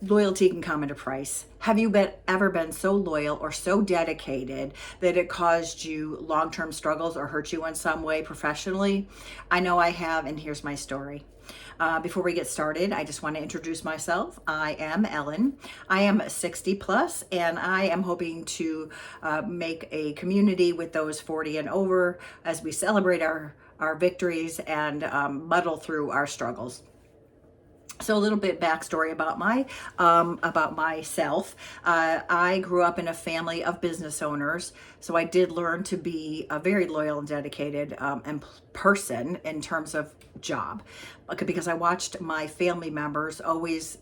loyalty can come at a price. Have you ever been so loyal or so dedicated that it caused you long-term struggles or hurt you in some way professionally? I know I have, and here's my story. Before we get started, I just want to introduce myself. I am Ellen. I am 60 plus, and I am hoping to make a community with those 40 and over as we celebrate our victories and muddle through our struggles. So a little bit backstory about myself. I grew up in a family of business owners, so I did learn to be a very loyal and dedicated person in terms of job, because I watched my family members always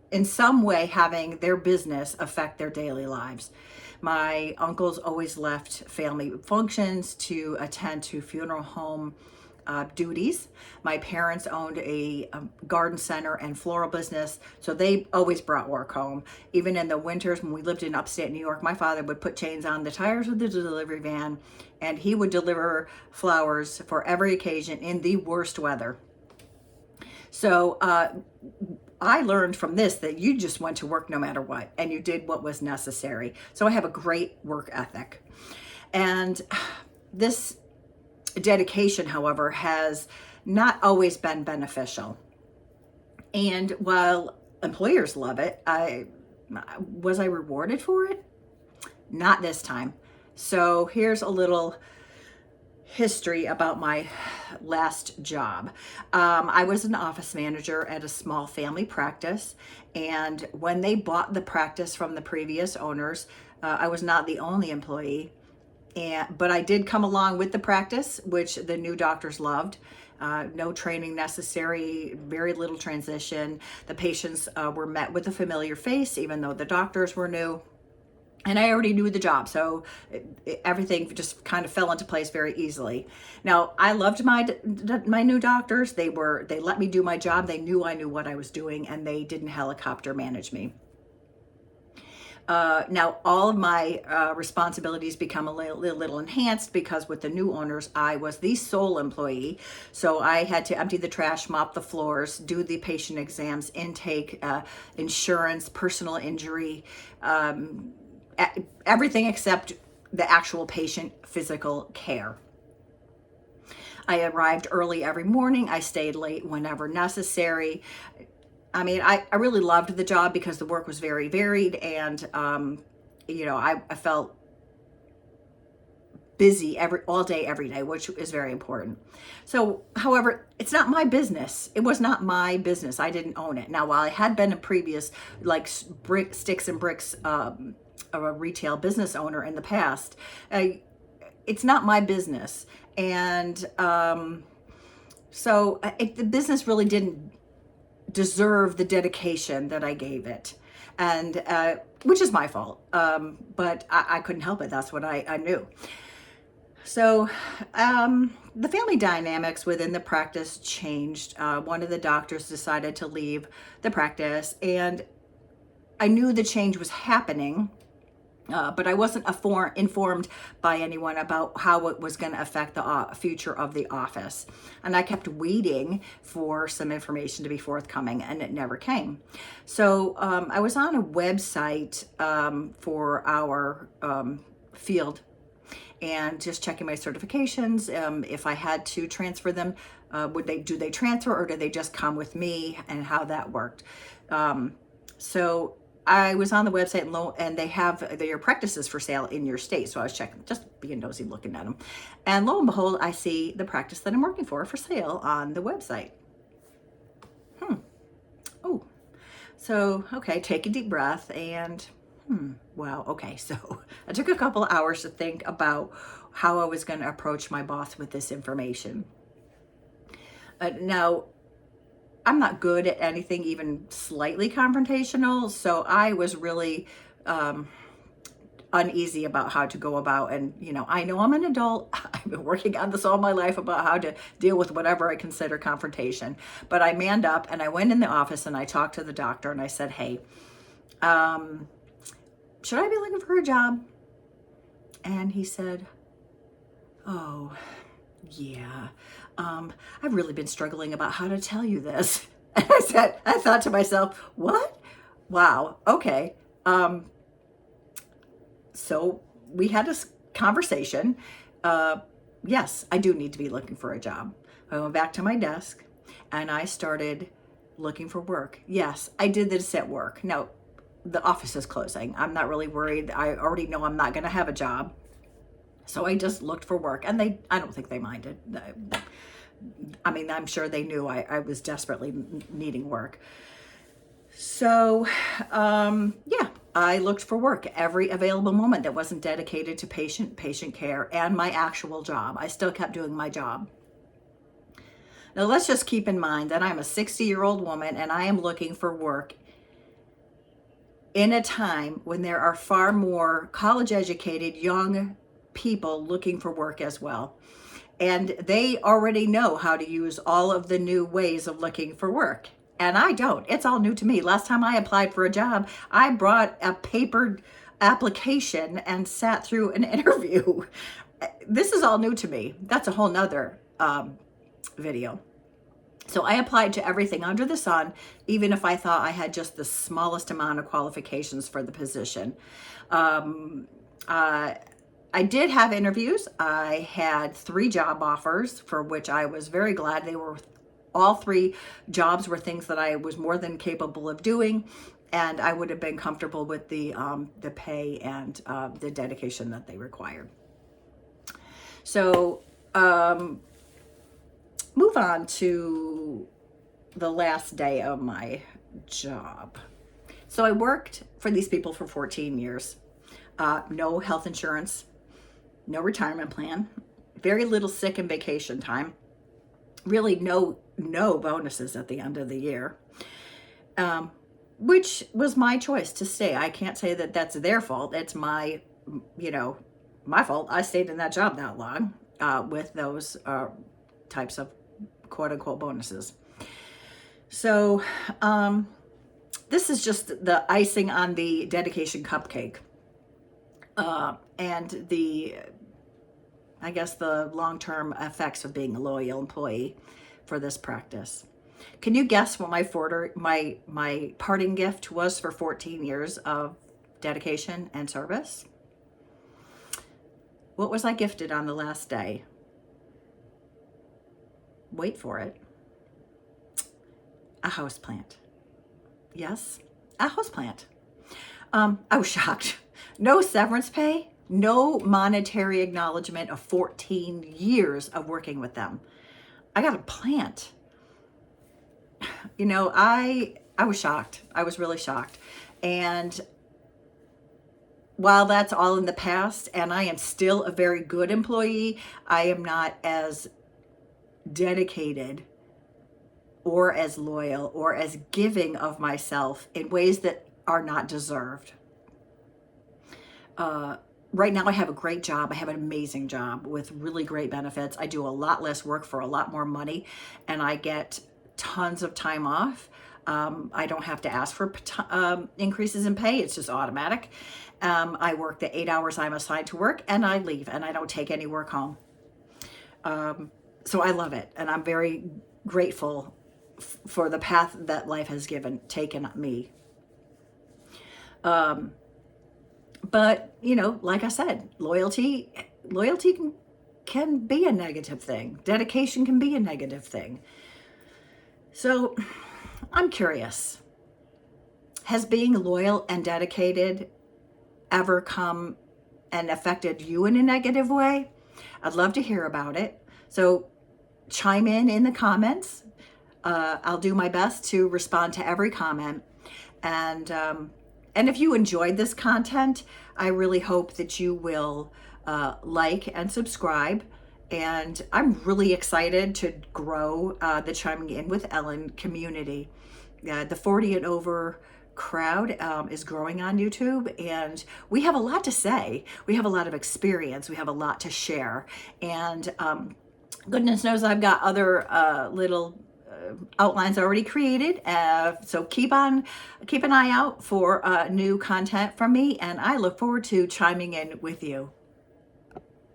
in some way having their business affect their daily lives. My uncles always left family functions to attend to funeral home duties. My parents owned a garden center and floral business, so they always brought work home. Even in the winters when we lived in upstate New York, my father would put chains on the tires of the delivery van, and he would deliver flowers for every occasion in the worst weather. So I learned from this that you just went to work no matter what, and you did what was necessary. So I have a great work ethic. And this dedication, however, has not always been beneficial. And while employers love it, was I rewarded for it? Not this time. So here's a little history about my last job. I was an office manager at a small family practice, and when they bought the practice from the previous owners, I was not the only employee. But I did come along with the practice, which the new doctors loved. No training necessary, very little transition. The patients were met with a familiar face, even though the doctors were new. And I already knew the job, so everything just kind of fell into place very easily. Now, I loved my new doctors. They let me do my job. They knew I knew what I was doing, and they didn't helicopter manage me. Now, all of my responsibilities become a little enhanced because with the new owners, I was the sole employee. So I had to empty the trash, mop the floors, do the patient exams, intake, insurance, personal injury, everything except the actual patient physical care. I arrived early every morning. I stayed late whenever necessary. I mean, I really loved the job because the work was very varied, and I felt busy all day, every day, which is very important. So, however, it's not my business. It was not my business. I didn't own it. Now, while I had been a previous sticks and bricks a retail business owner in the past, it's not my business, and the business really didn't deserve the dedication that I gave it, and which is my fault, but I couldn't help it. That's what I knew. So the family dynamics within the practice changed. One of the doctors decided to leave the practice, and I knew the change was happening, but I wasn't informed by anyone about how it was going to affect the future of the office. And I kept waiting for some information to be forthcoming, and it never came. So I was on a website for our field and just checking my certifications. If I had to transfer them, do they transfer, or do they just come with me, and how that worked? So I was on the website, and they have their practices for sale in your state. So I was checking, just being nosy, looking at them. And lo and behold, I see the practice that I'm working for sale on the website. Oh, so, okay, take a deep breath and, wow, okay. So I took a couple of hours to think about how I was going to approach my boss with this information. Now, I'm not good at anything even slightly confrontational, so I was really uneasy about how to go about. And I know I'm an adult. I've been working on this all my life about how to deal with whatever I consider confrontation. But I manned up, and I went in the office, and I talked to the doctor, and I said, "Hey, should I be looking for a job?" And he said, "Oh, yeah, I've really been struggling about how to tell you this." And I thought to myself, what? Wow, okay. So we had this conversation. Yes, I do need to be looking for a job. I went back to my desk and I started looking for work. Yes, I did this at work. Now, the office is closing. I'm not really worried. I already know I'm not going to have a job. So I just looked for work, and I don't think they minded. I mean, I'm sure they knew I was desperately needing work. So, yeah, I looked for work every available moment that wasn't dedicated to patient care and my actual job. I still kept doing my job. Now, let's just keep in mind that I'm a 60-year-old woman and I am looking for work in a time when there are far more college-educated young people looking for work as well. And they already know how to use all of the new ways of looking for work. And I don't. It's all new to me. Last time I applied for a job, I brought a papered application and sat through an interview. This is all new to me. That's a whole nother video. So I applied to everything under the sun, even if I thought I had just the smallest amount of qualifications for the position. I did have interviews. I had 3 job offers for which I was very glad. They were all 3 jobs were things that I was more than capable of doing, and I would have been comfortable with the pay and the dedication that they required. So move on to the last day of my job. So I worked for these people for 14 years. No health insurance, no retirement plan, very little sick and vacation time, really no bonuses at the end of the year, which was my choice to stay. I can't say that that's their fault. It's my fault. I stayed in that job that long with those types of quote unquote bonuses. So this is just the icing on the dedication cupcake. And I guess the long-term effects of being a loyal employee for this practice. Can you guess what my parting gift was for 14 years of dedication and service? What was I gifted on the last day? Wait for it. A houseplant. Yes, a houseplant. I was shocked. No severance pay, no monetary acknowledgement of 14 years of working with them. I got a plant. I was shocked. I was really shocked. And while that's all in the past, and I am still a very good employee, I am not as dedicated or as loyal or as giving of myself in ways that are not deserved. Right now I have a great job. I have an amazing job with really great benefits. I do a lot less work for a lot more money, and I get tons of time off. I don't have to ask for increases in pay. It's just automatic. I work the 8 hours I'm assigned to work, and I leave, and I don't take any work home. So I love it, and I'm very grateful for the path that life has taken me. But, like I said, loyalty can be a negative thing. Dedication can be a negative thing. So I'm curious, has being loyal and dedicated ever come and affected you in a negative way? I'd love to hear about it. So chime in the comments. I'll do my best to respond to every comment. And if you enjoyed this content, I really hope that you will like and subscribe. And I'm really excited to grow the Chiming In with Ellen community. The 40 and over crowd is growing on YouTube, and we have a lot to say. We have a lot of experience. We have a lot to share. And goodness knows I've got other little outlines already created, so keep an eye out for new content from me, and I look forward to chiming in with you.